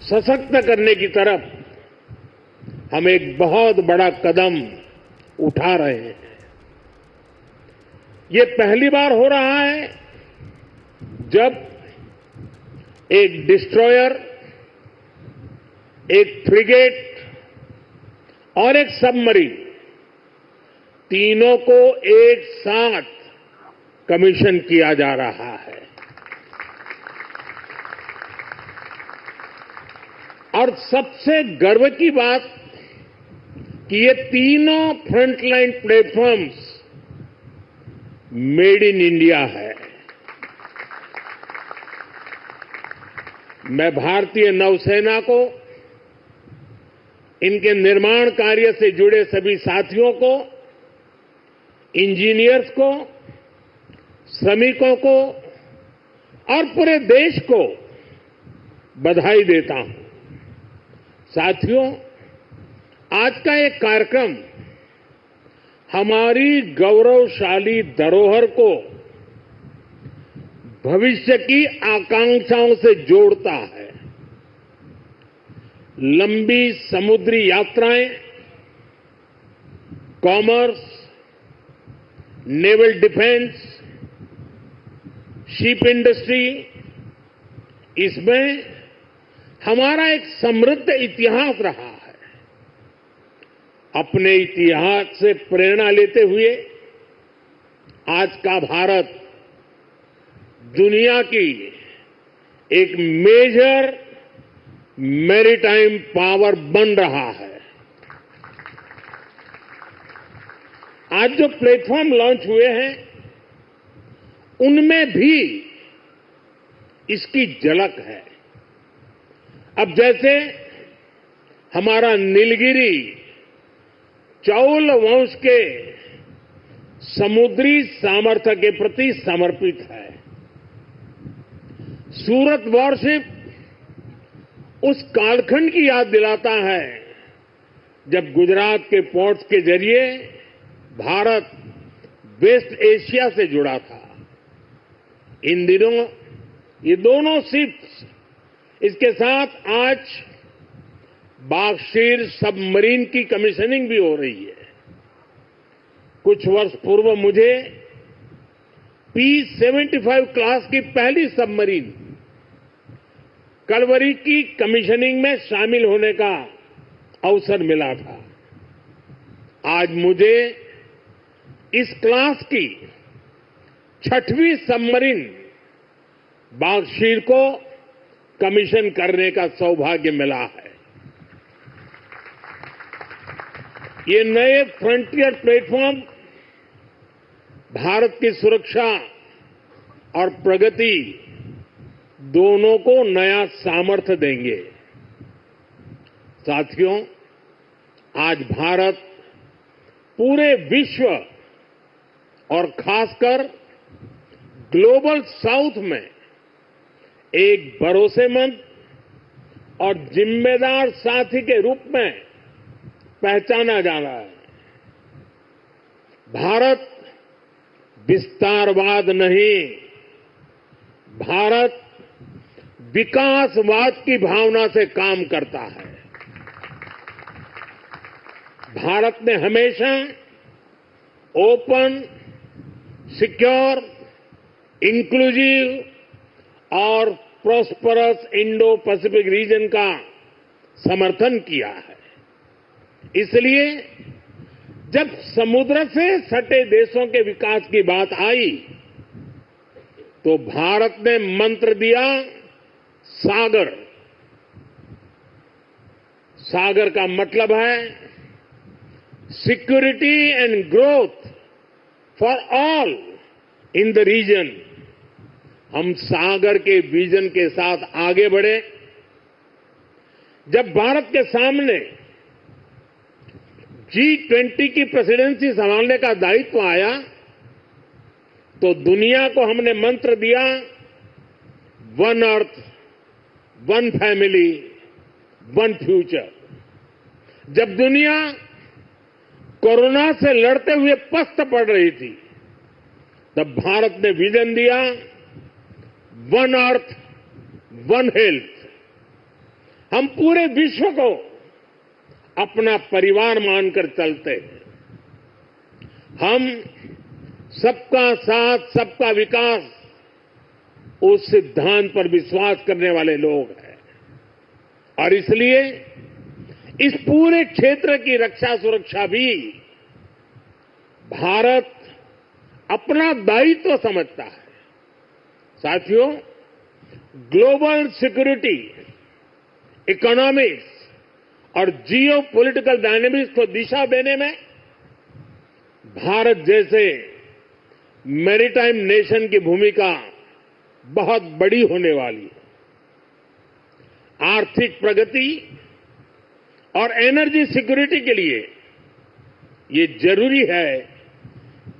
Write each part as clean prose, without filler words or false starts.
सशक्त करने की तरफ हम एक बहुत बड़ा कदम उठा रहे हैं। ये पहली बार हो रहा है जब एक डिस्ट्रॉयर, एक फ्रिगेट और एक सबमरीन तीनों को एक साथ कमीशन किया जा रहा है। और सबसे गर्व की बात कि ये तीनों frontline platforms made in India है। मैं भारतीय नौसेना को, इनके निर्माण कार्य से जुड़े सभी साथियों को, इंजीनियर्स को, श्रमिकों को और पूरे देश को बधाई देता हूं। साथियों, आज का ये कार्यक्रम हमारी गौरवशाली धरोहर को भविष्य की आकांक्षाओं से जोड़ता है। लंबी समुद्री यात्राएं, commerce, naval defence, ship industry, इसमें हमारा एक समृद्ध इतिहास रहा है। अपने इतिहास से प्रेरणा लेते हुए आज का भारत दुनिया की एक मेजर मैरीटाइम पावर बन रहा है। आज जो प्लेटफॉर्म लॉन्च हुए हैं, उनमें भी इसकी झलक है। अब जैसे हमारा नीलगिरी चौल वंश के समुद्री सामर्थ्य के प्रति समर्पित है। सूरत वॉरशिप उस कालखंड की याद दिलाता है जब गुजरात के पोर्ट्स के जरिए भारत वेस्ट एशिया से जुड़ा था। इन दिनों ये दोनों शिप्स, इसके साथ आज बागशीर सबमरीन की कमीशनिंग भी हो रही है। कुछ वर्ष पूर्व मुझे P-75 क्लास की पहली सबमरीन कलवरी की कमीशनिंग में शामिल होने का अवसर मिला था। आज मुझे इस क्लास की 6वीं सबमरीन बागशीर को कमीशन करने का सौभाग्य मिला है। ये नए फ्रंटियर प्लेटफॉर्म भारत की सुरक्षा और प्रगति दोनों को नया सामर्थ्य देंगे। साथियों, आज भारत पूरे विश्व और खासकर ग्लोबल साउथ में एक भरोसेमंद और जिम्मेदार साथी के रूप में पहचाना जा रहा है। भारत विस्तारवाद नहीं, भारत विकासवाद की भावना से काम करता है। भारत ने हमेशा ओपन, सिक्योर, इंक्लूसिव और प्रॉस्परस इंडो पैसिफिक रीजन का समर्थन किया है। इसलिए जब समुद्र से सटे देशों के विकास की बात आई तो भारत ने मंत्र दिया सागर। सागर का मतलब है security and growth for all in the region. हम सागर के विजन के साथ आगे बढ़े। जब भारत के सामने G20 की प्रेसिडेंसी संभालने का दायित्व आया तो दुनिया को हमने मंत्र दिया one earth, one family, one future. जब दुनिया कोरोना से लड़ते हुए पस्त पड़ रही थी तब भारत ने विजन दिया वन अर्थ, वन हेल्थ। हम पूरे विश्व को अपना परिवार मानकर चलते हैं। हम सबका साथ सबका विकास उस सिद्धांत पर विश्वास करने वाले लोग हैं और इसलिए इस पूरे क्षेत्र की रक्षा सुरक्षा भी भारत अपना दायित्व समझता है। साथियों, ग्लोबल सिक्योरिटी, इकोनॉमिक्स और जियो पॉलिटिकल डायनेमिक्स को दिशा देने में भारत जैसे मैरीटाइम नेशन की भूमिका बहुत बड़ी होने वाली है। आर्थिक प्रगति और एनर्जी सिक्योरिटी के लिए ये जरूरी है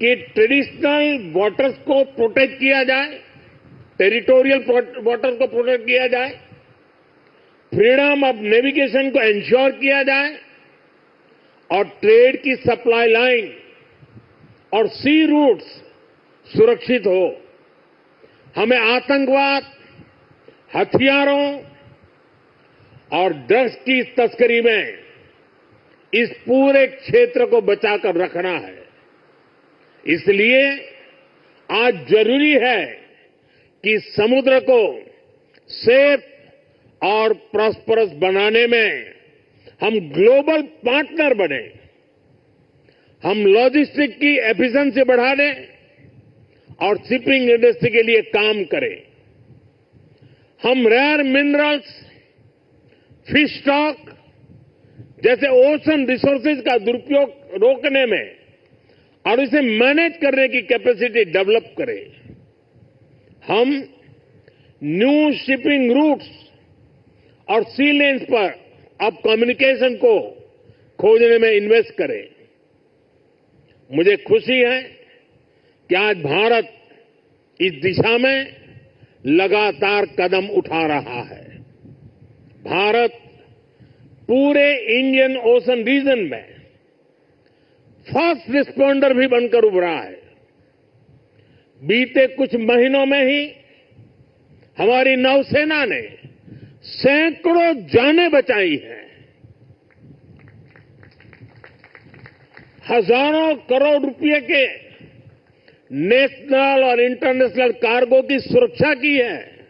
कि ट्रेडिशनल वाटर्स को प्रोटेक्ट किया जाए, टेरिटोरियल वाटर्स को प्रोटेक्ट किया जाए, फ्रीडम ऑफ नेविगेशन को इंश्योर किया जाए और ट्रेड की सप्लाई लाइन और सी रूट्स सुरक्षित हो। हमें आतंकवाद, हथियारों और ड्रग्स की तस्करी में इस पूरे क्षेत्र को बचाकर रखना है। इसलिए आज जरूरी है कि समुद्र को सेफ और प्रॉस्परस बनाने में हम ग्लोबल पार्टनर बने। हम लॉजिस्टिक की एफिशिएंसी बढ़ाने और शिपिंग इंडस्ट्री के लिए काम करें। हम रेयर मिनरल्स, फिश स्टॉक जैसे ओशन रिसोर्सेज का दुरुपयोग रोकने में और इसे मैनेज करने की कैपेसिटी डेवलप करें। हम न्यू शिपिंग रूट्स और सी लेन्स पर अब कम्युनिकेशन को खोजने में इन्वेस्ट करें। मुझे खुशी है कि आज भारत इस दिशा में लगातार कदम उठा रहा है। भारत पूरे इंडियन ओशन रीजन में फर्स्ट रिस्पॉन्डर भी बनकर उभरा है। बीते कुछ महीनों में ही हमारी नौसेना ने सैकड़ों जानें बचाई हैं। हजारों करोड़ रुपए के नेशनल और इंटरनेशनल कार्गो की सुरक्षा की है।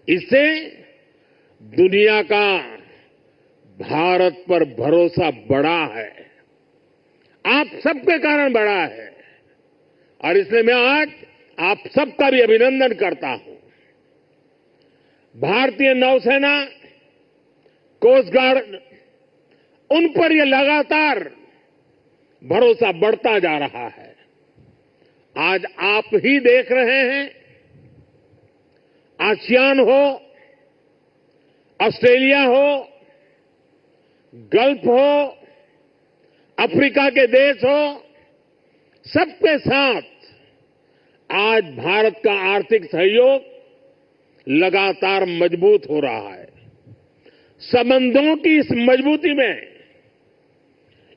इससे दुनिया का भारत पर भरोसा बढ़ा है, आप सबके कारण बढ़ा है और इसलिए मैं आज आप सबका भी अभिनंदन करता हूं। भारतीय नौसेना, कोस्ट गार्ड, उन पर यह लगातार भरोसा बढ़ता जा रहा है। आज आप ही देख रहे हैं, आसियान हो, ऑस्ट्रेलिया हो, गल्फ हो, अफ्रीका के देश हो, सबके साथ आज भारत का आर्थिक सहयोग लगातार मजबूत हो रहा है। संबंधों की इस मजबूती में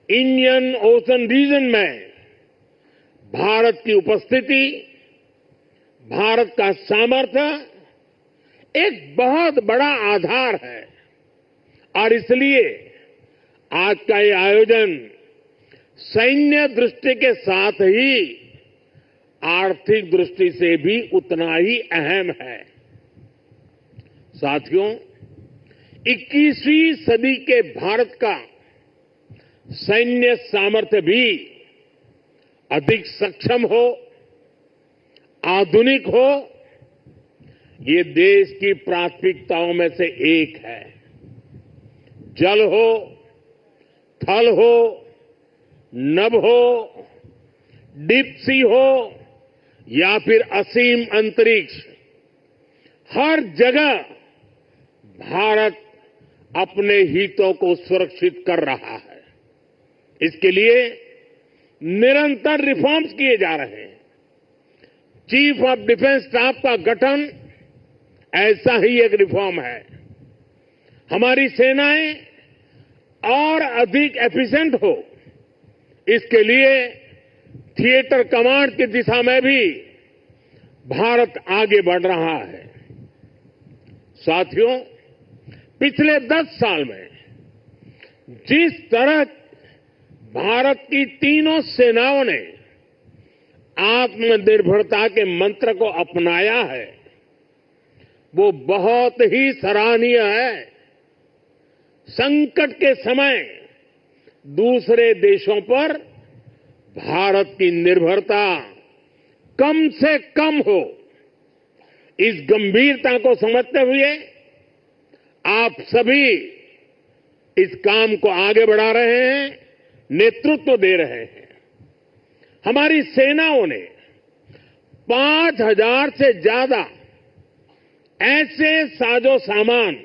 इंडियन ओशन रीजन में भारत की उपस्थिति, भारत का सामर्थ्य एक बहुत बड़ा आधार है और इसलिए आज का ये आयोजन सैन्य दृष्टि के साथ ही आर्थिक दृष्टि से भी उतना ही अहम है। साथियों, 21वीं सदी के भारत का सैन्य सामर्थ्य भी अधिक सक्षम हो, आधुनिक हो, ये देश की प्राथमिकताओं में से एक है। जल हो, थल हो, नभ हो, डीप सी हो या फिर असीम अंतरिक्ष, हर जगह भारत अपने हितों को सुरक्षित कर रहा है। इसके लिए निरंतर रिफॉर्म्स किए जा रहे हैं। चीफ ऑफ डिफेंस स्टाफ का गठन ऐसा ही एक रिफॉर्म है। हमारी सेनाएं और अधिक एफिशिएंट हो, इसके लिए थिएटर कमांड की दिशा में भी भारत आगे बढ़ रहा है। साथियों, पिछले 10 साल में जिस तरह भारत की तीनों सेनाओं ने आत्मनिर्भरता के मंत्र को अपनाया है, वो बहुत ही सराहनीय है। संकट के समय दूसरे देशों पर भारत की निर्भरता कम से कम हो, इस गंभीरता को समझते हुए आप सभी इस काम को आगे बढ़ा रहे हैं, नेतृत्व दे रहे हैं। हमारी सेनाओं ने 5,000 से ज्यादा ऐसे साजो सामान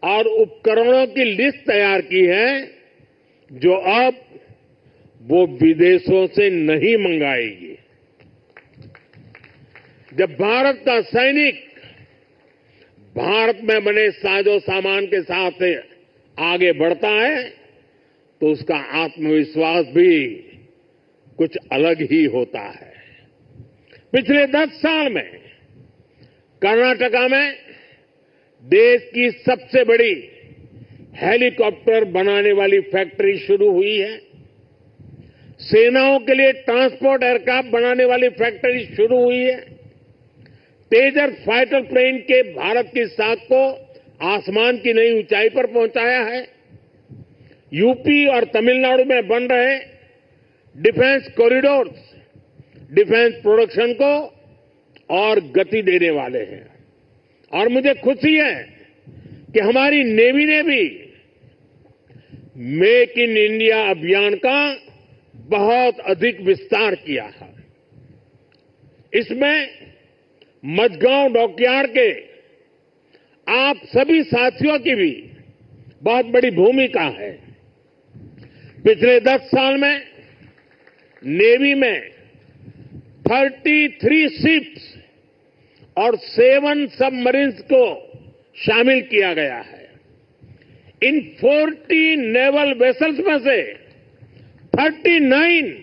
और उपकरणों की लिस्ट तैयार की है जो अब वो विदेशों से नहीं मंगाएगी। जब भारत का सैनिक भारत में बने साजो सामान के साथ आगे बढ़ता है तो उसका आत्मविश्वास भी कुछ अलग ही होता है। पिछले 10 साल में कर्नाटका में देश की सबसे बड़ी हेलीकॉप्टर बनाने वाली फैक्ट्री शुरू हुई है। सेनाओं के लिए ट्रांसपोर्ट एयरक्राफ्ट बनाने वाली फैक्ट्री शुरू हुई है। तेजस फाइटर प्लेन के भारत की साख को आसमान की नई ऊंचाई पर पहुंचाया है। यूपी और तमिलनाडु में बन रहे डिफेंस कॉरिडोर्स डिफेंस प्रोडक्शन को और गति देने वाले हैं। और मुझे खुशी है कि हमारी नेवी ने भी मेक इन इंडिया अभियान का बहुत अधिक विस्तार किया है। इसमें मझगांव डॉकयार्ड के आप सभी साथियों की भी बहुत बड़ी भूमिका है। पिछले 10 साल में नेवी में 33 शिप्स और 7 सबमरीन्स को शामिल किया गया है। इन 40 नेवल वेसल्स में से 39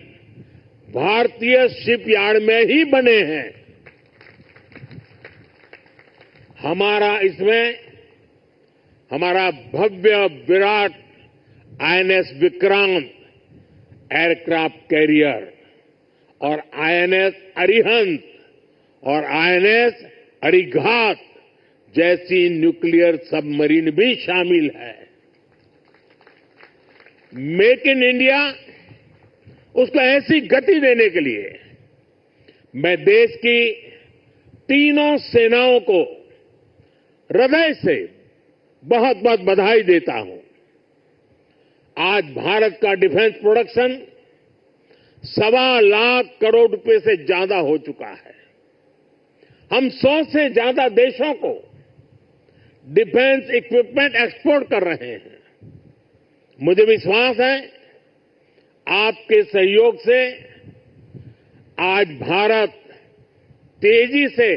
भारतीय शिपयार्ड में ही बने हैं। हमारा भव्य विराट आईएनएस विक्रांत एयरक्राफ्ट कैरियर और आईएनएस अरिहंत और आईएनएस अरिघात जैसी न्यूक्लियर सबमरीन भी शामिल है। मेक इन इंडिया उसको ऐसी गति देने के लिए मैं देश की तीनों सेनाओं को हृदय से बहुत बहुत बधाई देता हूं। आज भारत का डिफेंस प्रोडक्शन 1.25 लाख करोड़ रुपए से ज्यादा हो चुका है। हम 100 से ज्यादा देशों को डिफेंस इक्विपमेंट एक्सपोर्ट कर रहे हैं। मुझे विश्वास है आपके सहयोग से आज भारत तेजी से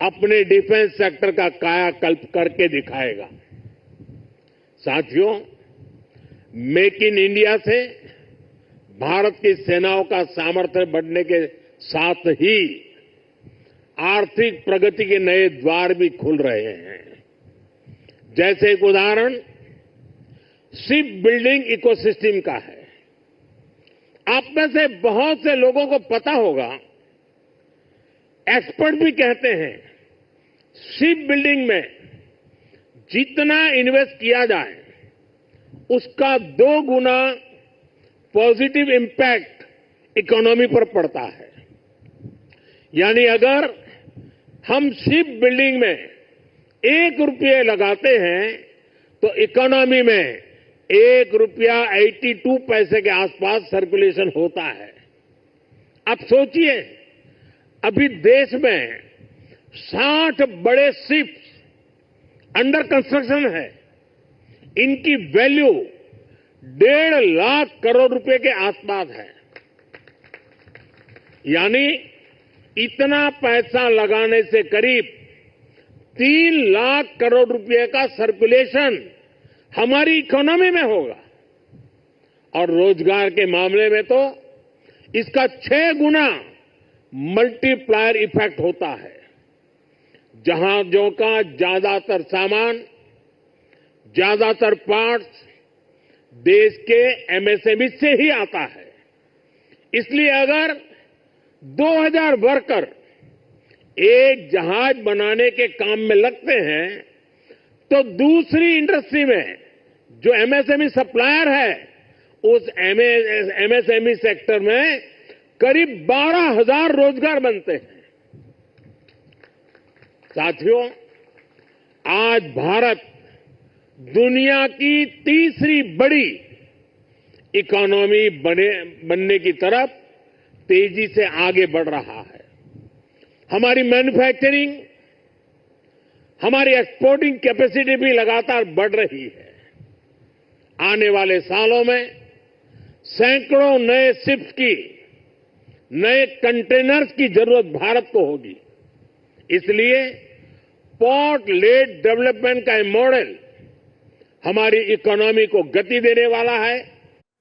अपने डिफेंस सेक्टर का कायाकल्प करके दिखाएगा। साथियों, मेक इन इंडिया से भारत की सेनाओं का सामर्थ्य बढ़ने के साथ ही आर्थिक प्रगति के नए द्वार भी खुल रहे हैं। जैसे एक उदाहरण शिप बिल्डिंग इकोसिस्टम का है। आप में से बहुत से लोगों को पता होगा, एक्सपर्ट भी कहते हैं शिप बिल्डिंग में जितना इन्वेस्ट किया जाए उसका 2 गुना पॉजिटिव इंपैक्ट इकोनॉमी पर पड़ता है। यानी अगर हम शिप बिल्डिंग में 1 रुपये लगाते हैं तो इकोनॉमी में 1 रुपया 82 पैसे के आसपास सर्कुलेशन होता है। अब सोचिए, अभी देश में 60 बड़े शिप्स अंडर कंस्ट्रक्शन है। इनकी वैल्यू 1.5 लाख करोड़ रुपए के आसपास है। यानी इतना पैसा लगाने से करीब 3 लाख करोड़ रुपए का सर्कुलेशन हमारी इकोनॉमी में होगा। और रोजगार के मामले में तो इसका 6 गुना मल्टीप्लायर इफेक्ट होता है। जहाजों का ज्यादातर सामान ज्यादातर पार्ट्स देश के एमएसएमई से ही आता है। इसलिए अगर 2000 वर्कर एक जहाज बनाने के काम में लगते हैं तो दूसरी इंडस्ट्री में जो एमएसएमई सप्लायर है उस एमएसएमई सेक्टर में करीब 12,000 रोजगार बनते हैं। साथियों, आज भारत दुनिया की तीसरी बड़ी इकोनॉमी बनने की तरफ तेजी से आगे बढ़ रहा है। हमारी मैन्युफैक्चरिंग, हमारी एक्सपोर्टिंग कैपेसिटी भी लगातार बढ़ रही है। आने वाले सालों में सैकड़ों नए शिप्स की, नए कंटेनर्स की जरूरत भारत को होगी। इसलिए पोर्ट लेड डेवलपमेंट का मॉडल हमारी इकोनॉमी को गति देने वाला है।